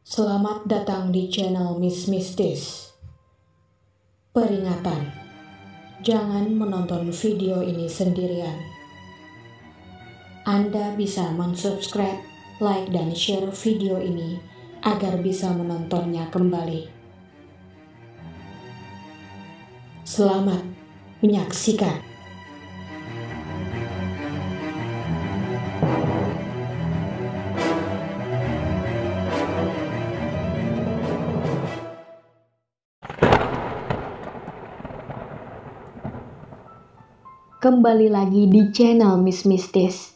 Selamat datang di channel Miss Mistis. Peringatan, jangan menonton video ini sendirian. Anda bisa mensubscribe, like, dan share video ini agar bisa menontonnya kembali. Selamat menyaksikan. Kembali lagi di channel Miss Mistis.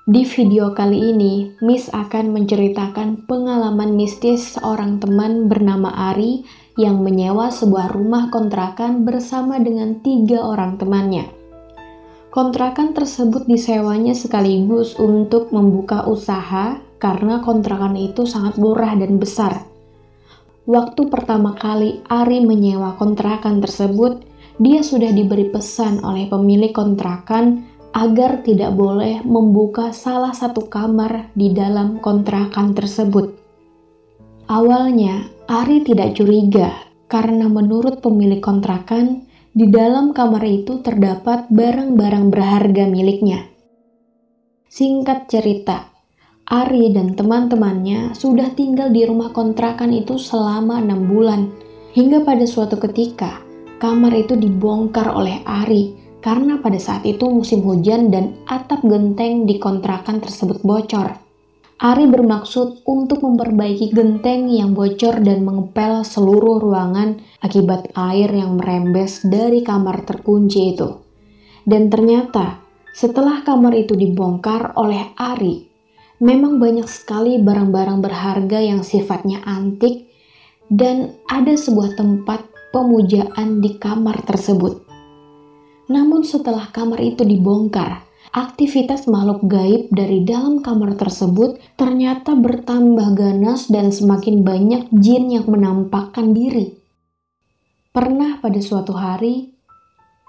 Di video kali ini, Miss akan menceritakan pengalaman mistis seorang teman bernama Ari yang menyewa sebuah rumah kontrakan bersama dengan 3 orang temannya. Kontrakan tersebut disewanya sekaligus untuk membuka usaha karena kontrakan itu sangat murah dan besar. Waktu pertama kali Ari menyewa kontrakan tersebut, dia sudah diberi pesan oleh pemilik kontrakan agar tidak boleh membuka salah satu kamar di dalam kontrakan tersebut. Awalnya, Ari tidak curiga karena menurut pemilik kontrakan, di dalam kamar itu terdapat barang-barang berharga miliknya. Singkat cerita, Ari dan teman-temannya sudah tinggal di rumah kontrakan itu selama 6 bulan, hingga pada suatu ketika, kamar itu dibongkar oleh Ari karena pada saat itu musim hujan dan atap genteng di kontrakan tersebut bocor. Ari bermaksud untuk memperbaiki genteng yang bocor dan mengepel seluruh ruangan akibat air yang merembes dari kamar terkunci itu. Dan ternyata setelah kamar itu dibongkar oleh Ari, memang banyak sekali barang-barang berharga yang sifatnya antik dan ada sebuah tempat pemujaan di kamar tersebut. Namun setelah kamar itu dibongkar, aktivitas makhluk gaib dari dalam kamar tersebut ternyata bertambah ganas dan semakin banyak jin yang menampakkan diri. Pernah pada suatu hari,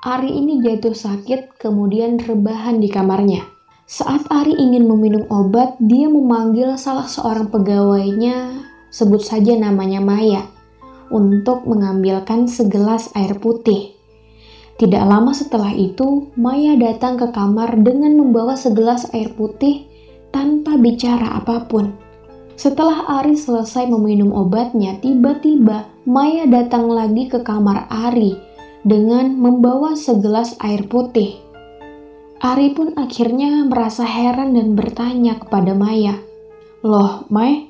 Ari ini jatuh sakit kemudian rebahan di kamarnya. Saat Ari ingin meminum obat, dia memanggil salah seorang pegawainya, sebut saja namanya Maya, untuk mengambilkan segelas air putih. Tidak lama setelah itu, Maya datang ke kamar dengan membawa segelas air putih tanpa bicara apapun. Setelah Ari selesai meminum obatnya, tiba-tiba Maya datang lagi ke kamar Ari dengan membawa segelas air putih. Ari pun akhirnya merasa heran dan bertanya kepada Maya, "Loh, Mai,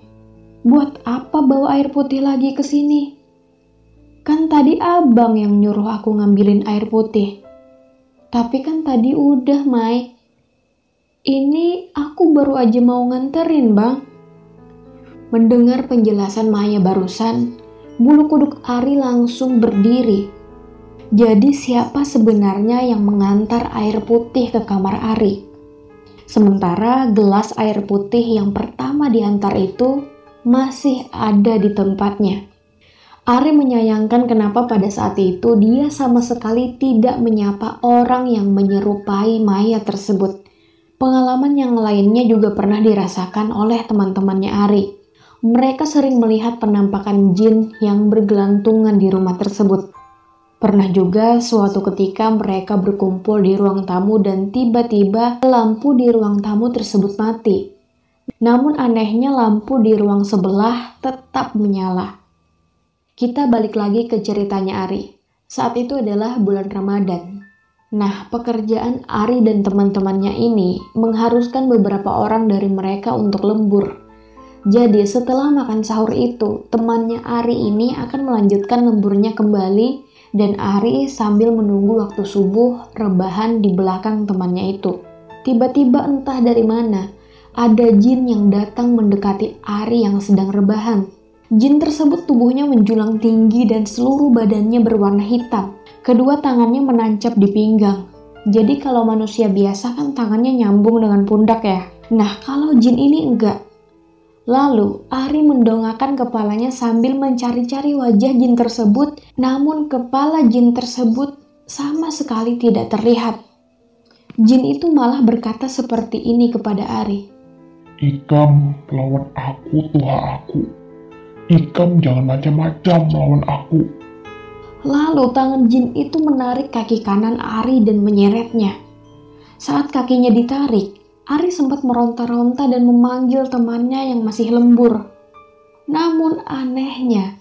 buat apa bawa air putih lagi ke sini? Kan tadi abang yang nyuruh aku ngambilin air putih." "Tapi kan tadi udah, Mai. Ini aku baru aja mau nganterin, Bang." Mendengar penjelasan Maya barusan, bulu kuduk Ari langsung berdiri. Jadi siapa sebenarnya yang mengantar air putih ke kamar Ari? Sementara gelas air putih yang pertama diantar itu masih ada di tempatnya. Ari menyayangkan kenapa pada saat itu dia sama sekali tidak menyapa orang yang menyerupai Maya tersebut. Pengalaman yang lainnya juga pernah dirasakan oleh teman-temannya Ari. Mereka sering melihat penampakan jin yang bergelantungan di rumah tersebut. Pernah juga suatu ketika mereka berkumpul di ruang tamu dan tiba-tiba lampu di ruang tamu tersebut mati. Namun anehnya lampu di ruang sebelah tetap menyala. Kita balik lagi ke ceritanya Ari. Saat itu adalah bulan Ramadan. Nah, pekerjaan Ari dan teman-temannya ini mengharuskan beberapa orang dari mereka untuk lembur. Jadi setelah makan sahur itu, temannya Ari ini akan melanjutkan lemburnya kembali dan Ari sambil menunggu waktu subuh rebahan di belakang temannya itu. Tiba-tiba entah dari mana, ada jin yang datang mendekati Ari yang sedang rebahan. Jin tersebut tubuhnya menjulang tinggi dan seluruh badannya berwarna hitam. Kedua tangannya menancap di pinggang. Jadi kalau manusia biasa kan tangannya nyambung dengan pundak ya. Nah, kalau jin ini enggak. Lalu Ari mendongakkan kepalanya sambil mencari-cari wajah jin tersebut, namun kepala jin tersebut sama sekali tidak terlihat. Jin itu malah berkata seperti ini kepada Ari, "Ikam lawan aku, Tuhan aku. Ikam jangan macam-macam melawan aku. Lalu tangan jin itu menarik kaki kanan Ari dan menyeretnya. Saat kakinya ditarik, Ari sempat meronta-ronta dan memanggil temannya yang masih lembur. Namun anehnya,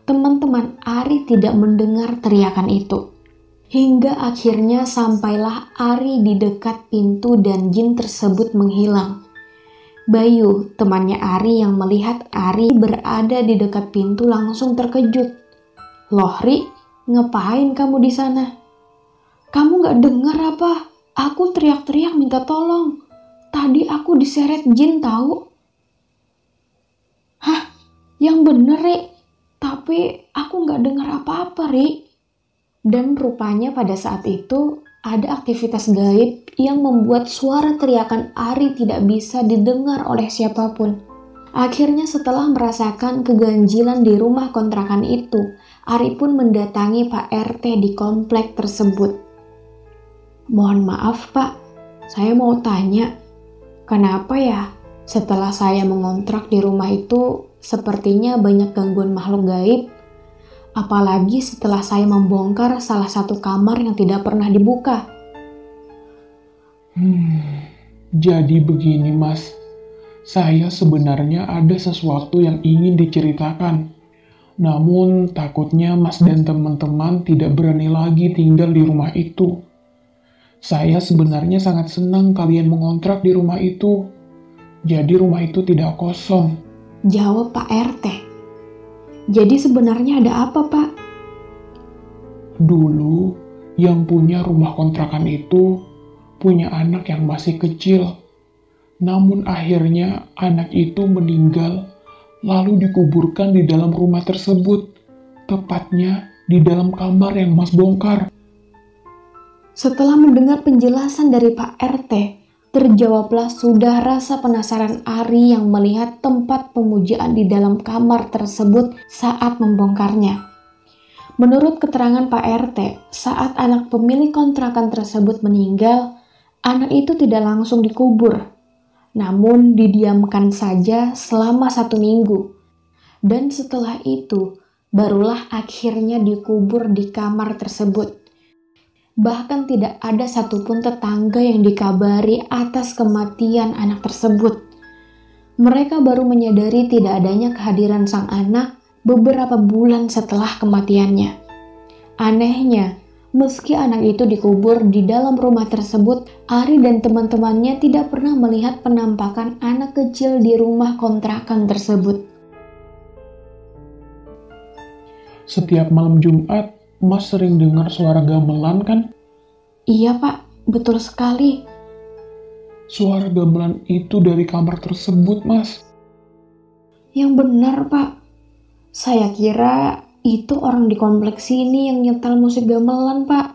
teman-teman Ari tidak mendengar teriakan itu. Hingga akhirnya sampailah Ari di dekat pintu dan jin tersebut menghilang. Bayu, temannya Ari yang melihat Ari berada di dekat pintu langsung terkejut. "Loh Ri, ngapain kamu di sana? Kamu gak dengar apa? Aku teriak-teriak minta tolong. Tadi aku diseret jin tahu." "Hah? Yang bener Ri? Tapi aku gak dengar apa-apa Ri." Dan rupanya pada saat itu ada aktivitas gaib yang membuat suara teriakan Ari tidak bisa didengar oleh siapapun. Akhirnya setelah merasakan keganjilan di rumah kontrakan itu, Ari pun mendatangi Pak RT di komplek tersebut. "Mohon maaf Pak, saya mau tanya, kenapa ya setelah saya mengontrak di rumah itu sepertinya banyak gangguan makhluk gaib? Apalagi setelah saya membongkar salah satu kamar yang tidak pernah dibuka." Jadi begini Mas, saya sebenarnya ada sesuatu yang ingin diceritakan. Namun takutnya Mas dan teman-teman tidak berani lagi tinggal di rumah itu. Saya sebenarnya sangat senang kalian mengontrak di rumah itu. Jadi rumah itu tidak kosong. Jawab Pak RT. "Jadi sebenarnya ada apa Pak?" Dulu yang punya rumah kontrakan itu punya anak yang masih kecil. Namun akhirnya anak itu meninggal lalu dikuburkan di dalam rumah tersebut. Tepatnya di dalam kamar yang Mas bongkar. Setelah mendengar penjelasan dari Pak RT, terjawablah sudah rasa penasaran Ari yang melihat tempat pemujaan di dalam kamar tersebut saat membongkarnya. Menurut keterangan Pak RT, saat anak pemilik kontrakan tersebut meninggal, anak itu tidak langsung dikubur, namun didiamkan saja selama 1 minggu. Dan setelah itu, barulah akhirnya dikubur di kamar tersebut. Bahkan tidak ada satupun tetangga yang dikabari atas kematian anak tersebut. Mereka baru menyadari tidak adanya kehadiran sang anak beberapa bulan setelah kematiannya. Anehnya, meski anak itu dikubur di dalam rumah tersebut, Ari dan teman-temannya tidak pernah melihat penampakan anak kecil di rumah kontrakan tersebut. Setiap malam Jumat, Mas sering dengar suara gamelan kan? Iya Pak, betul sekali. Suara gamelan itu dari kamar tersebut, Mas. Yang benar Pak, saya kira itu orang di kompleks sini yang nyetel musik gamelan Pak.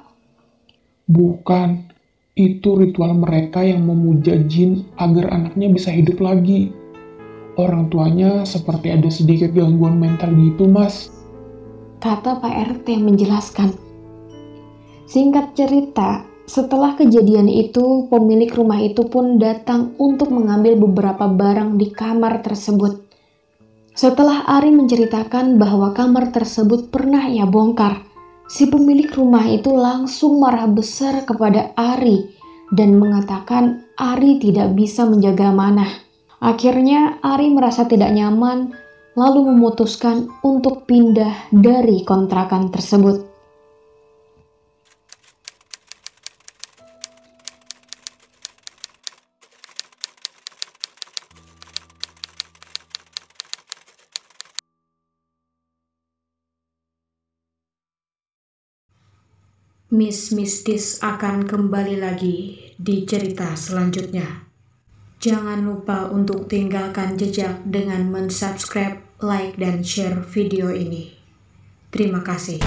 Bukan, itu ritual mereka yang memuja jin agar anaknya bisa hidup lagi. Orang tuanya seperti ada sedikit gangguan mental gitu, Mas. Kata Pak RT menjelaskan. Singkat cerita, setelah kejadian itu, pemilik rumah itu pun datang untuk mengambil beberapa barang di kamar tersebut. Setelah Ari menceritakan bahwa kamar tersebut pernah ia bongkar, si pemilik rumah itu langsung marah besar kepada Ari dan mengatakan Ari tidak bisa menjaga amanah. Akhirnya Ari merasa tidak nyaman, lalu memutuskan untuk pindah dari kontrakan tersebut. Miss Mistis akan kembali lagi di cerita selanjutnya. Jangan lupa untuk tinggalkan jejak dengan mensubscribe, like, dan share video ini. Terima kasih.